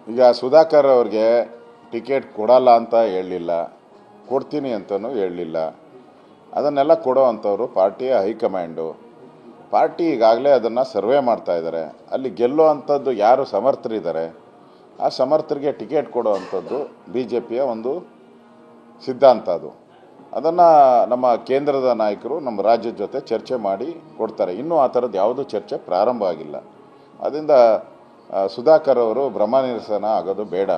ಈಗ ಸುಧಾಕರ್ ಅವ್ರಿಗೆ ಟಿಕೆಟ್ ಕೊಡಲ್ಲ ಅಂತ ಹೇಳಲಿಲ್ಲ, ಕೊಡ್ತೀನಿ ಅಂತಲೂ ಹೇಳಲಿಲ್ಲ. ಅದನ್ನೆಲ್ಲ ಕೊಡೋ ಅಂಥವ್ರು ಪಾರ್ಟಿಯ ಹೈಕಮಾಂಡು. ಪಾರ್ಟಿ ಈಗಾಗಲೇ ಅದನ್ನು ಸರ್ವೆ ಮಾಡ್ತಾ ಇದ್ದಾರೆ. ಅಲ್ಲಿ ಗೆಲ್ಲೋ ಅಂಥದ್ದು ಯಾರು ಸಮರ್ಥರಿದ್ದಾರೆ ಆ ಸಮರ್ಥರಿಗೆ ಟಿಕೆಟ್ ಕೊಡೋ ಅಂಥದ್ದು BJPಯ ಒಂದು ಸಿದ್ಧಾಂತ. ಅದನ್ನು ನಮ್ಮ ಕೇಂದ್ರದ ನಾಯಕರು ನಮ್ಮ ರಾಜ್ಯದ ಜೊತೆ ಚರ್ಚೆ ಮಾಡಿ ಕೊಡ್ತಾರೆ. ಇನ್ನೂ ಆ ಥರದ್ದು ಯಾವುದೂ ಚರ್ಚೆ ಪ್ರಾರಂಭ ಆಗಿಲ್ಲ. ಅದರಿಂದ ಸುಧಾಕರ್ ಅವರು ಭ್ರಮನಿರಸನ ಆಗೋದು ಬೇಡ.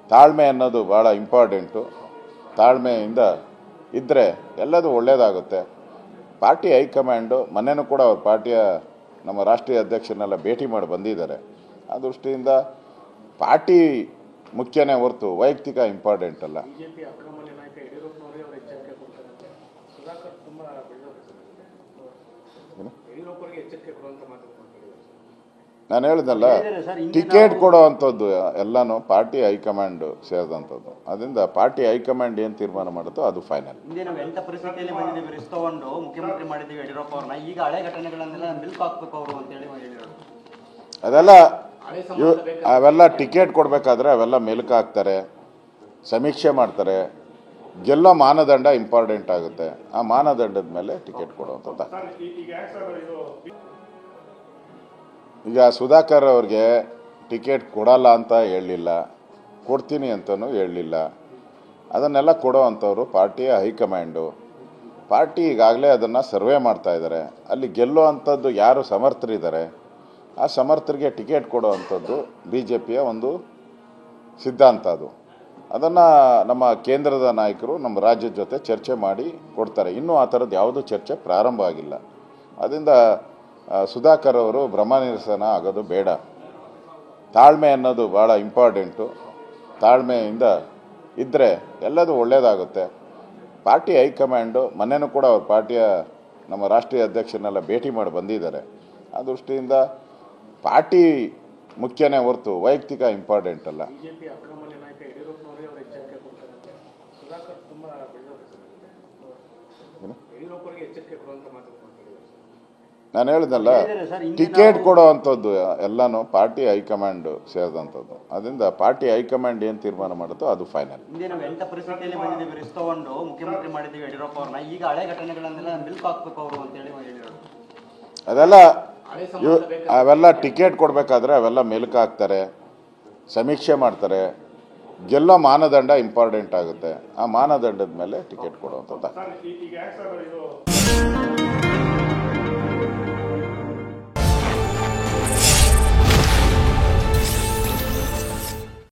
ತಾಳ್ಮೆ ಅನ್ನೋದು ಭಾಳ ಇಂಪಾರ್ಟೆಂಟು. ತಾಳ್ಮೆಯಿಂದ ಇದ್ದರೆ ಎಲ್ಲದೂ ಒಳ್ಳೆಯದಾಗುತ್ತೆ. ಪಾರ್ಟಿ ಹೈಕಮಾಂಡು ಮೊನ್ನೆನೂ ಕೂಡ ಅವ್ರ ಪಾರ್ಟಿಯ ನಮ್ಮ ರಾಷ್ಟ್ರೀಯ ಅಧ್ಯಕ್ಷರನ್ನೆಲ್ಲ ಭೇಟಿ ಮಾಡಿ ಬಂದಿದ್ದಾರೆ. ಆ ದೃಷ್ಟಿಯಿಂದ ಪಾರ್ಟಿ ಮುಖ್ಯನೇ ಹೊರತು ವೈಯಕ್ತಿಕ ಇಂಪಾರ್ಟೆಂಟ್ ಅಲ್ಲ. ನಾನು ಹೇಳಿದ್ನಲ್ಲ, ಟಿಕೆಟ್ ಕೊಡೋ ಅಂಥದ್ದು ಎಲ್ಲನೂ ಪಾರ್ಟಿ ಹೈಕಮಾಂಡ್ ಸೇರಿದಂಥದ್ದು. ಅದರಿಂದ ಪಾರ್ಟಿ ಹೈಕಮಾಂಡ್ ಏನು ತೀರ್ಮಾನ ಮಾಡುತ್ತೋ ಅದು ಫೈನಲ್. ಅದೆಲ್ಲ ಅವೆಲ್ಲ ಟಿಕೆಟ್ ಕೊಡಬೇಕಾದ್ರೆ ಅವೆಲ್ಲ ಮೆಲುಕು ಹಾಕ್ತಾರೆ, ಸಮೀಕ್ಷೆ ಮಾಡ್ತಾರೆ. ಗೆಲ್ಲೋ ಮಾನದಂಡ ಇಂಪಾರ್ಟೆಂಟ್ ಆಗುತ್ತೆ. ಆ ಮಾನದಂಡದ ಮೇಲೆ ಟಿಕೆಟ್ ಕೊಡುವಂಥದ್ದು. ಈಗ ಸುಧಾಕರ್ ಅವ್ರಿಗೆ ಟಿಕೆಟ್ ಕೊಡಲ್ಲ ಅಂತ ಹೇಳಲಿಲ್ಲ, ಕೊಡ್ತೀನಿ ಅಂತಲೂ ಹೇಳಲಿಲ್ಲ. ಅದನ್ನೆಲ್ಲ ಕೊಡೋ ಅಂಥವ್ರು ಪಾರ್ಟಿಯ ಹೈಕಮಾಂಡು. ಪಾರ್ಟಿ ಈಗಾಗಲೇ ಅದನ್ನು ಸರ್ವೆ ಮಾಡ್ತಾ ಇದ್ದಾರೆ. ಅಲ್ಲಿ ಗೆಲ್ಲೋ ಅಂಥದ್ದು ಯಾರು ಸಮರ್ಥರಿದ್ದಾರೆ ಆ ಸಮರ್ಥರಿಗೆ ಟಿಕೆಟ್ ಕೊಡೋ ಅಂಥದ್ದು BJPಯ ಒಂದು ಸಿದ್ಧಾಂತ. ಅದನ್ನು ನಮ್ಮ ಕೇಂದ್ರದ ನಾಯಕರು ನಮ್ಮ ರಾಜ್ಯದ ಜೊತೆ ಚರ್ಚೆ ಮಾಡಿ ಕೊಡ್ತಾರೆ. ಇನ್ನೂ ಆ ಥರದ್ದು ಯಾವುದೂ ಚರ್ಚೆ ಪ್ರಾರಂಭ ಆಗಿಲ್ಲ. ಅದರಿಂದ ಸುಧಾಕರ್ ಅವರು ಭ್ರಮನಿರಸನ ಆಗೋದು ಬೇಡ. ತಾಳ್ಮೆ ಅನ್ನೋದು ಭಾಳ ಇಂಪಾರ್ಟೆಂಟು. ತಾಳ್ಮೆಯಿಂದ ಇದ್ದರೆ ಎಲ್ಲದೂ ಒಳ್ಳೆಯದಾಗುತ್ತೆ. ಪಾರ್ಟಿ ಹೈಕಮಾಂಡು ಮೊನ್ನೆನೂ ಕೂಡ ಅವ್ರ ಪಾರ್ಟಿಯ ನಮ್ಮ ರಾಷ್ಟ್ರೀಯ ಅಧ್ಯಕ್ಷರನ್ನೆಲ್ಲ ಭೇಟಿ ಮಾಡಿ ಬಂದಿದ್ದಾರೆ. ಆ ದೃಷ್ಟಿಯಿಂದ ಪಾರ್ಟಿ ಮುಖ್ಯನೇ ಹೊರತು ವೈಯಕ್ತಿಕ ಇಂಪಾರ್ಟೆಂಟ್ ಅಲ್ಲ. ನಾನು ಹೇಳಿದ್ನಲ್ಲ, ಟಿಕೆಟ್ ಕೊಡೋ ಅಂಥದ್ದು ಎಲ್ಲನೂ ಪಾರ್ಟಿ ಹೈಕಮಾಂಡ್ ಸೇರಿದಂಥದ್ದು. ಅದರಿಂದ ಪಾರ್ಟಿ ಹೈಕಮಾಂಡ್ ಏನು ತೀರ್ಮಾನ ಮಾಡುತ್ತೋ ಅದು ಫೈನಲ್. ಅದೆಲ್ಲ ಅವೆಲ್ಲ ಟಿಕೆಟ್ ಕೊಡಬೇಕಾದ್ರೆ ಅವೆಲ್ಲ ಮೆಲುಕು ಹಾಕ್ತಾರೆ, ಸಮೀಕ್ಷೆ ಮಾಡ್ತಾರೆ. ಗೆಲ್ಲೋ ಮಾನದಂಡ ಇಂಪಾರ್ಟೆಂಟ್ ಆಗುತ್ತೆ. ಆ ಮಾನದಂಡದ ಮೇಲೆ ಟಿಕೆಟ್ ಕೊಡುವಂಥದ್ದು.